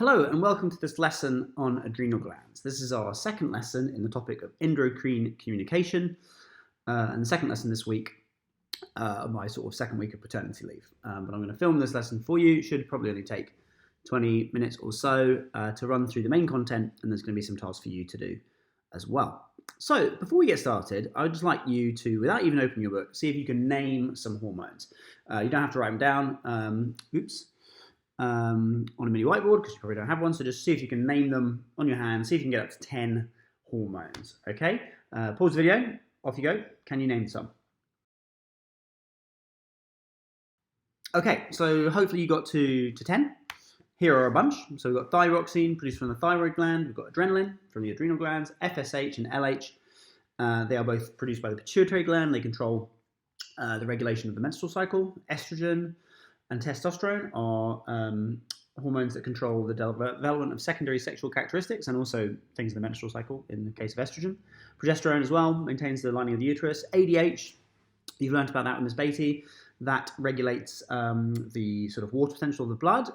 Hello and welcome to this lesson on adrenal glands. This is our second lesson in the topic of endocrine communication and the second lesson this week of my sort of second week of paternity leave. But I'm going to film this lesson for you. It should probably only take 20 minutes or so to run through the main content, and there's going to be some tasks for you to do as well. So before we get started, I would just like you to, without even opening your book, see if you can name some hormones. You don't have to write them down. On a mini whiteboard because you probably don't have one, so just see if you can name them on your hand, see if you can get up to 10 hormones, okay? Pause the video, off you go. Can you name some? Okay, so hopefully you got to 10. Here are a bunch. So we've got thyroxine produced from the thyroid gland, we've got adrenaline from the adrenal glands, FSH and LH. They are both produced by the pituitary gland. They control the regulation of the menstrual cycle. Estrogen and testosterone are hormones that control the development of secondary sexual characteristics and also things in the menstrual cycle in the case of estrogen. Progesterone as well maintains the lining of the uterus. ADH, you've learned about that with Ms. Beatty, that regulates the sort of water potential of the blood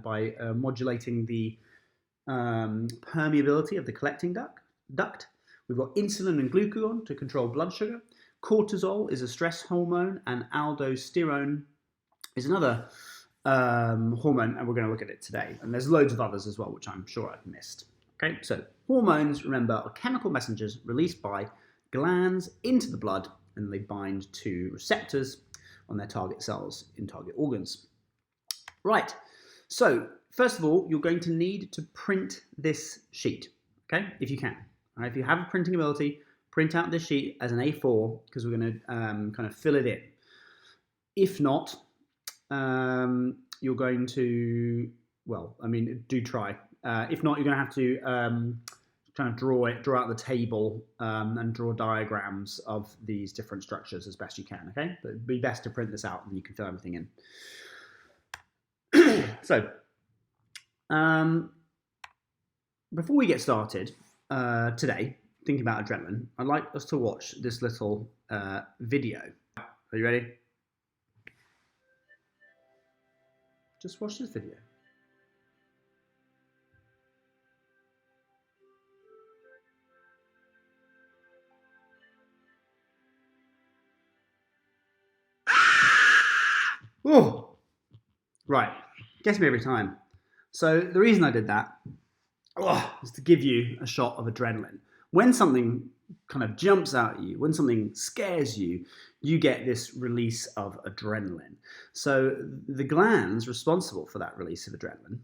by modulating the permeability of the collecting duct. We've got insulin and glucagon to control blood sugar. Cortisol is a stress hormone, and aldosterone is another hormone, and we're going to look at it today. And there's loads of others as well, which I'm sure I've missed. Okay, so hormones, remember, are chemical messengers released by glands into the blood, and they bind to receptors on their target cells in target organs. Right, so first of all, you're going to need to print this sheet, okay, if you can. All right, if you have a printing ability, print out this sheet as an A4 because we're going to kind of fill it in. If not, you're going to, well, I mean, do try. If not, you're going to have to kind of draw out the table and draw diagrams of these different structures as best you can, okay? But it'd be best to print this out and you can fill everything in. So, before we get started today, thinking about adrenaline, I'd like us to watch this little video. Are you ready? Just watch this video. Oh, right. Gets me every time. So the reason I did that is to give you a shot of adrenaline. When something kind of jumps out at you, when something scares you, you get this release of adrenaline. So the glands responsible for that release of adrenaline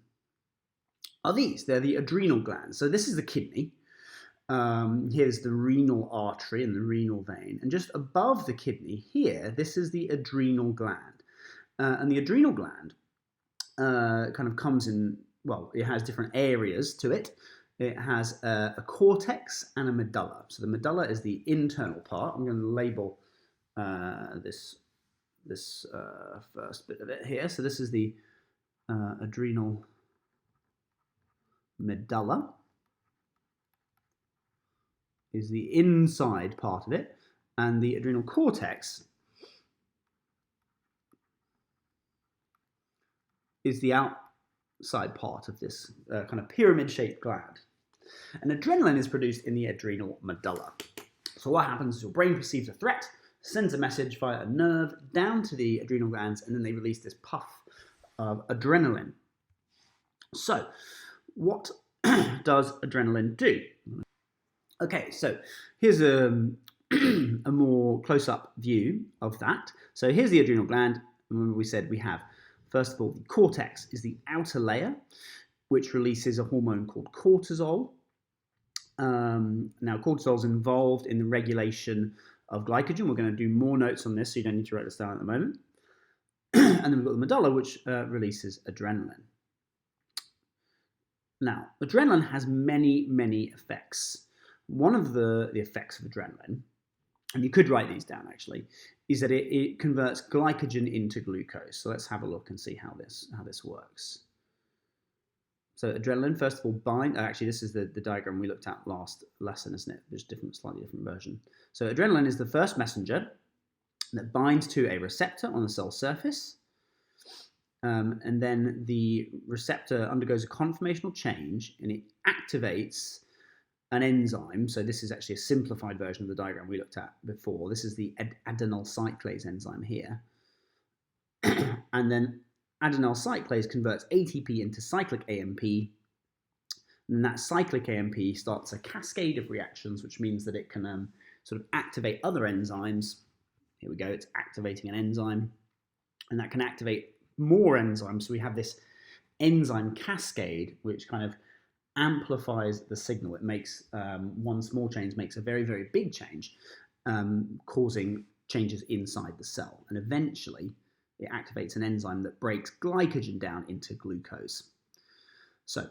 are these. They're the adrenal glands. So this is the kidney. Here's the renal artery and the renal vein. And just above the kidney here, this is the adrenal gland. And the adrenal gland kind of comes in, well, it has different areas to it. It has a cortex and a medulla. So the medulla is the internal part. I'm going to label this first bit of it here. So this is the adrenal medulla. Is the inside part of it, and the adrenal cortex is the outside part of this kind of pyramid-shaped gland. And adrenaline is produced in the adrenal medulla. So what happens is your brain perceives a threat, sends a message via a nerve down to the adrenal glands, and then they release this puff of adrenaline. So what does adrenaline do? Okay, so here's a more close-up view of that. So here's the adrenal gland. Remember we said we have, first of all, the cortex is the outer layer, which releases a hormone called cortisol. Now, cortisol is involved in the regulation of glycogen. We're going to do more notes on this, so you don't need to write this down at the moment. And then we've got the medulla, which releases adrenaline. Now, adrenaline has many, many effects. One of the effects of adrenaline, and you could write these down actually, is that it converts glycogen into glucose. So let's have a look and see how this works. So adrenaline, first of all, actually this is the diagram we looked at last lesson, isn't it? There's slightly different version. So adrenaline is the first messenger that binds to a receptor on the cell surface. and then the receptor undergoes a conformational change and it activates an enzyme. So this is actually a simplified version of the diagram we looked at before. This is the adenyl cyclase enzyme here. And then adenyl cyclase converts ATP into cyclic AMP. And that cyclic AMP starts a cascade of reactions, which means that it can sort of activate other enzymes. Here we go, it's activating an enzyme. And that can activate more enzymes. So we have this enzyme cascade, which kind of amplifies the signal. It makes one small change makes a very, very big change, causing changes inside the cell. And eventually, it activates an enzyme that breaks glycogen down into glucose. So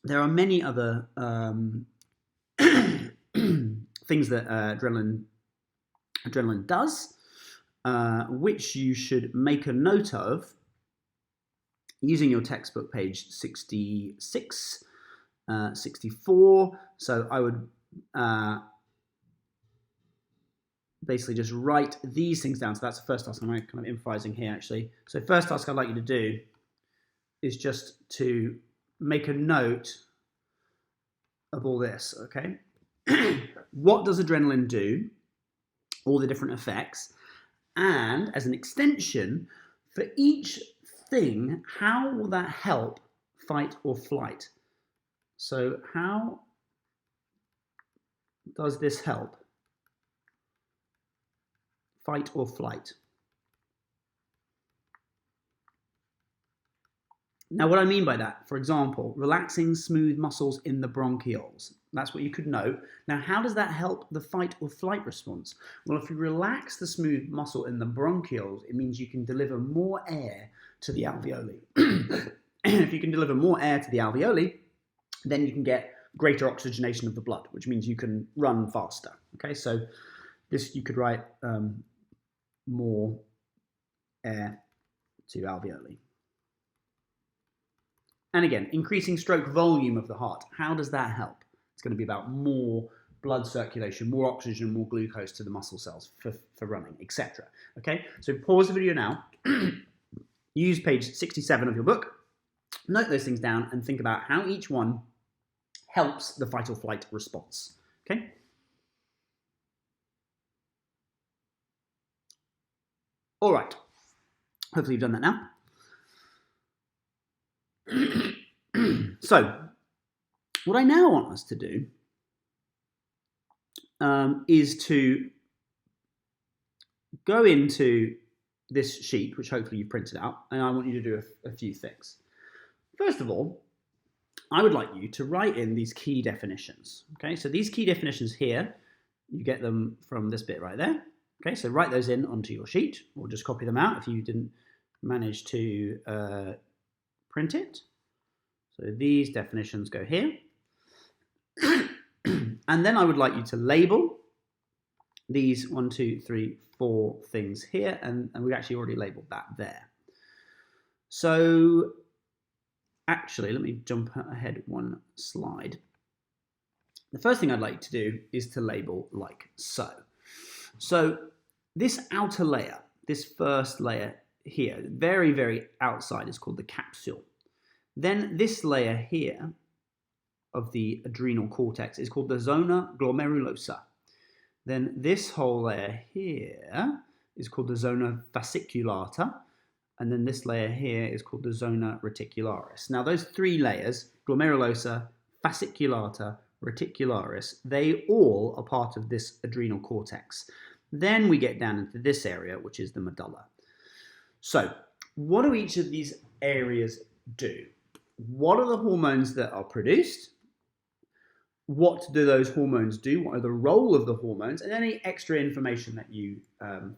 there are many other things that adrenaline does, which you should make a note of using your textbook, page 66, 64. So I would basically just write these things down. So that's the first task. I'm kind of improvising here, actually. So first task I'd like you to do is just to make a note of all this, okay? What does adrenaline do? All the different effects. And as an extension, for each thing, how will that help fight or flight? So how does this help fight or flight? Now, what I mean by that, for example, relaxing smooth muscles in the bronchioles. That's what you could know. Now, how does that help the fight or flight response? Well, if you relax the smooth muscle in the bronchioles, it means you can deliver more air to the alveoli. If you can deliver more air to the alveoli, then you can get greater oxygenation of the blood, which means you can run faster. Okay, so this you could write more air to alveoli. And again, increasing stroke volume of the heart. How does that help? It's going to be about more blood circulation, more oxygen, more glucose to the muscle cells for running, etc. Okay, so pause the video now. Use page 67 of your book. Note those things down and think about how each one helps the fight or flight response. Okay? All right. Hopefully you've done that now. So, what I now want us to do is to go into this sheet, which hopefully you've printed out, and I want you to do a few things. First of all, I would like you to write in these key definitions. Okay, so these key definitions here, you get them from this bit right there. Okay, so write those in onto your sheet, or just copy them out if you didn't manage to print it. So these definitions go here. And then I would like you to label these 1, 2, 3, 4 things here, and we've actually already labeled that there. So actually, let me jump ahead one slide. The first thing I'd like to do is to label like so. So this outer layer, this first layer here, very, very outside, is called the capsule. Then this layer here of the adrenal cortex is called the zona glomerulosa. Then this whole layer here is called the zona fasciculata. And then this layer here is called the zona reticularis. Now those three layers, glomerulosa, fasciculata, reticularis, they all are part of this adrenal cortex. Then we get down into this area, which is the medulla. So what do each of these areas do? What are the hormones that are produced? What do those hormones do? What are the role of the hormones? And any extra information that you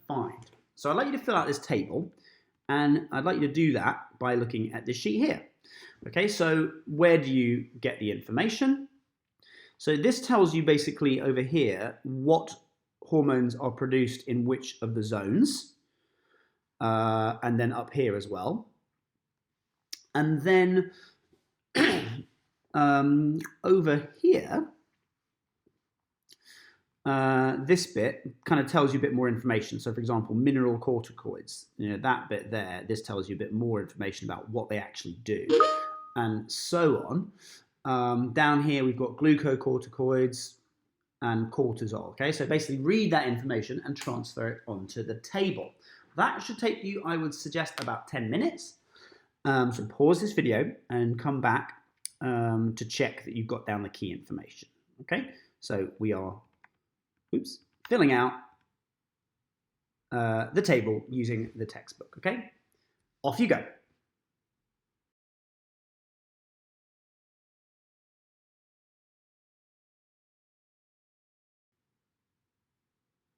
find. So I'd like you to fill out this table, and I'd like you to do that by looking at this sheet here. Okay, so where do you get the information? So this tells you basically over here what hormones are produced in which of the zones, and then up here as well. And then over here, this bit kind of tells you a bit more information. So, for example, mineral corticoids, that bit there, this tells you a bit more information about what they actually do, and so on. Down here, we've got glucocorticoids and cortisol. Okay, so basically read that information and transfer it onto the table. That should take you, I would suggest, about 10 minutes. So pause this video and come back to check that you've got down the key information. Okay, so we are filling out the table using the textbook. Okay, off you go.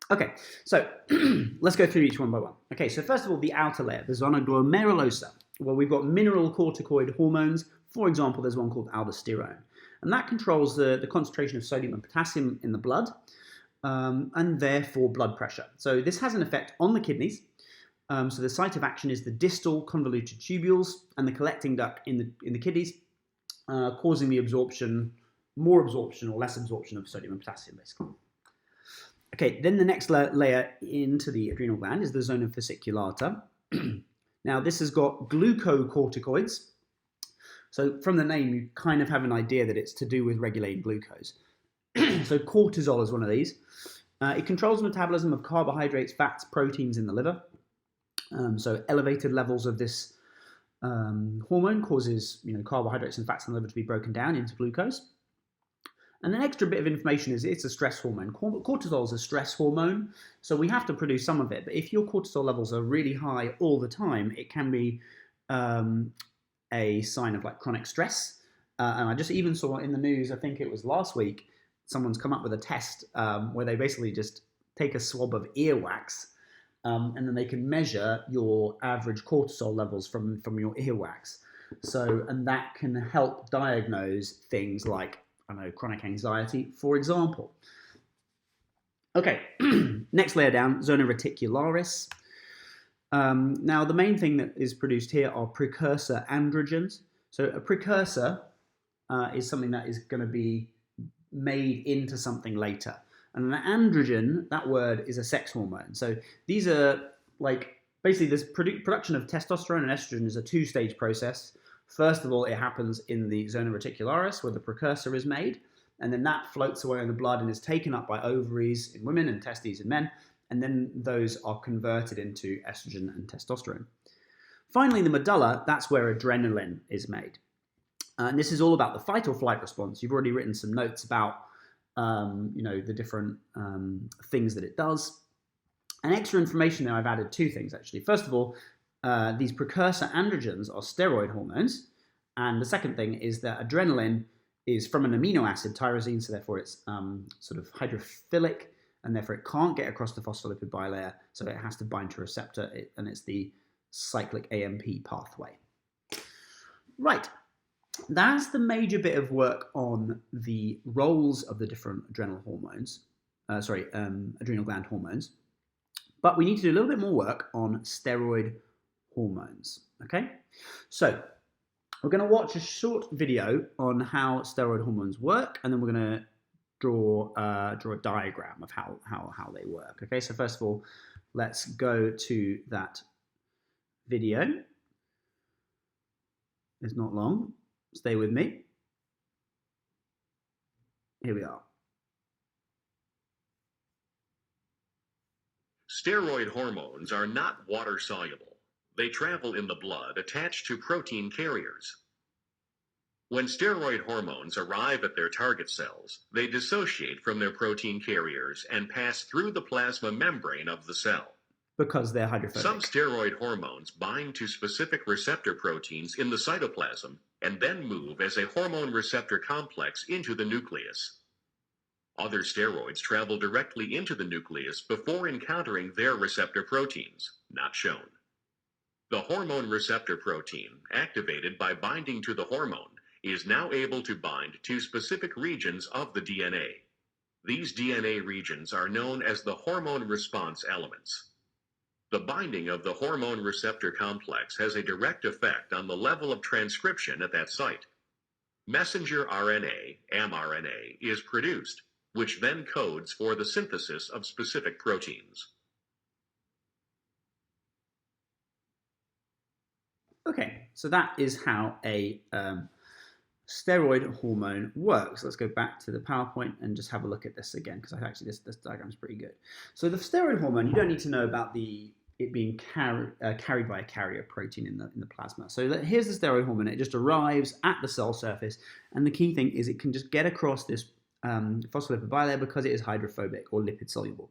Okay, so let's go through each one by one. Okay, so first of all, the outer layer, the zona glomerulosa. Well, we've got mineral corticoid hormones. For example, there's one called aldosterone, and that controls the concentration of sodium and potassium in the blood, and therefore blood pressure. So this has an effect on the kidneys. So the site of action is the distal convoluted tubules and the collecting duct in the kidneys, causing the more absorption or less absorption of sodium and potassium, basically. Okay, then the next layer into the adrenal gland is the zona fasciculata. Now, this has got glucocorticoids. So from the name, you kind of have an idea that it's to do with regulating glucose. So cortisol is one of these. It controls the metabolism of carbohydrates, fats, proteins in the liver. So elevated levels of this hormone causes carbohydrates and fats in the liver to be broken down into glucose. And an extra bit of information is it's a stress hormone. Cortisol is a stress hormone, so we have to produce some of it. But if your cortisol levels are really high all the time, it can be a sign of like chronic stress. And I just even saw in the news, I think it was last week, someone's come up with a test where they basically just take a swab of earwax and then they can measure your average cortisol levels from your earwax. So, and that can help diagnose things like chronic anxiety, for example. Okay, next layer down, zona reticularis. Now, the main thing that is produced here are precursor androgens. So a precursor is something that is going to be made into something later. And an androgen, that word is a sex hormone. So these are basically this production of testosterone and estrogen is a two-stage process. First of all, it happens in the zona reticularis where the precursor is made, and then that floats away in the blood and is taken up by ovaries in women and testes in men, and then those are converted into estrogen and testosterone. Finally, the medulla, that's where adrenaline is made. And this is all about the fight or flight response. You've already written some notes about the different things that it does. And extra information there, I've added two things actually. First of all, these precursor androgens are steroid hormones. And the second thing is that adrenaline is from an amino acid, tyrosine, so therefore it's sort of hydrophilic, and therefore it can't get across the phospholipid bilayer, so it has to bind to a receptor, and it's the cyclic AMP pathway. Right, that's the major bit of work on the roles of the different adrenal hormones, adrenal gland hormones. But we need to do a little bit more work on steroid hormones, okay? So we're going to watch a short video on how steroid hormones work, and then we're going to draw a diagram of how they work, okay? So first of all, let's go to that video. It's not long. Stay with me. Here we are. Steroid hormones are not water-soluble. They travel in the blood attached to protein carriers. When steroid hormones arrive at their target cells, they dissociate from their protein carriers and pass through the plasma membrane of the cell. Because they're hydrophobic. Some steroid hormones bind to specific receptor proteins in the cytoplasm and then move as a hormone receptor complex into the nucleus. Other steroids travel directly into the nucleus before encountering their receptor proteins, not shown. The hormone receptor protein, activated by binding to the hormone, is now able to bind to specific regions of the DNA. These DNA regions are known as the hormone response elements. The binding of the hormone receptor complex has a direct effect on the level of transcription at that site. Messenger RNA, mRNA, is produced, which then codes for the synthesis of specific proteins. Okay, so that is how a steroid hormone works. Let's go back to the PowerPoint and just have a look at this again, because actually this diagram is pretty good. So the steroid hormone, you don't need to know about it being carried by a carrier protein in the plasma. So here's the steroid hormone. It just arrives at the cell surface, and the key thing is it can just get across this phospholipid bilayer because it is hydrophobic or lipid soluble.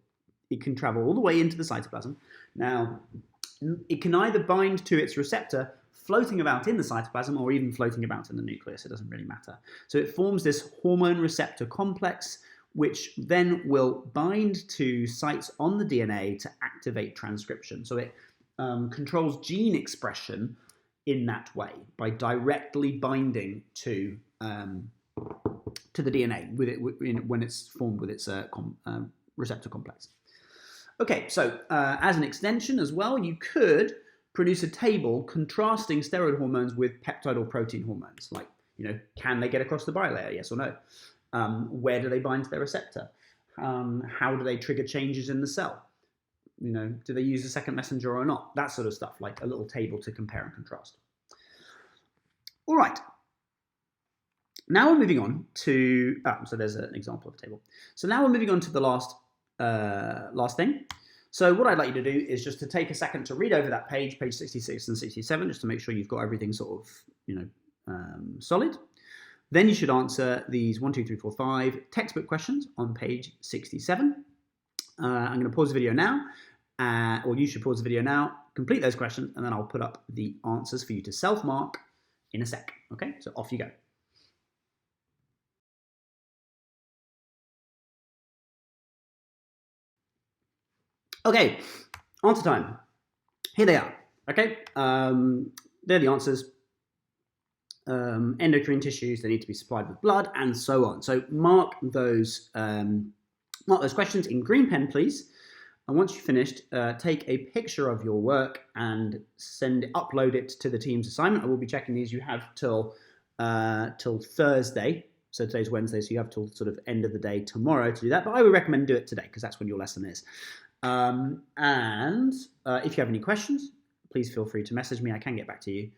It can travel all the way into the cytoplasm. Now, it can either bind to its receptor floating about in the cytoplasm or even floating about in the nucleus. It doesn't really matter. So it forms this hormone receptor complex, which then will bind to sites on the DNA to activate transcription. So it controls gene expression in that way by directly binding to the DNA when it's formed with its receptor complex. Okay, so as an extension as well, you could produce a table contrasting steroid hormones with peptide or protein hormones. Like, can they get across the bilayer? Yes or no? Where do they bind to their receptor? How do they trigger changes in the cell? Do they use a second messenger or not? That sort of stuff, like a little table to compare and contrast. All right. Now we're moving on to, so there's an example of a table. So now we're moving on to the last thing. So what I'd like you to do is just to take a second to read over that page 66 and 67, just to make sure you've got everything sort of, solid. Then you should answer these 1, 2, 3, 4, 5 textbook questions on page 67. I'm going to pause the video now, or you should pause the video now, complete those questions, and then I'll put up the answers for you to self-mark in a sec. Okay, so off you go. Okay, answer time. Here they are. Okay, they're the answers. Endocrine tissues, they need to be supplied with blood, and so on. So mark those questions in green pen, please. And once you've finished, take a picture of your work and upload it to the team's assignment. I will be checking these. You have till Thursday. So today's Wednesday, so you have till sort of end of the day tomorrow to do that. But I would recommend do it today because that's when your lesson is. If you have any questions, please feel free to message me. I can get back to you.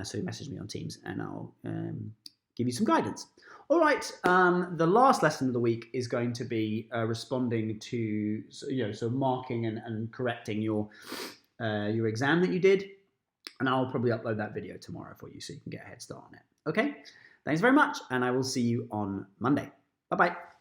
So message me on Teams and I'll give you some guidance. All right, the last lesson of the week is going to be responding to, so marking and correcting your exam that you did. And I'll probably upload that video tomorrow for you so you can get a head start on it. Okay, thanks very much. And I will see you on Monday. Bye-bye.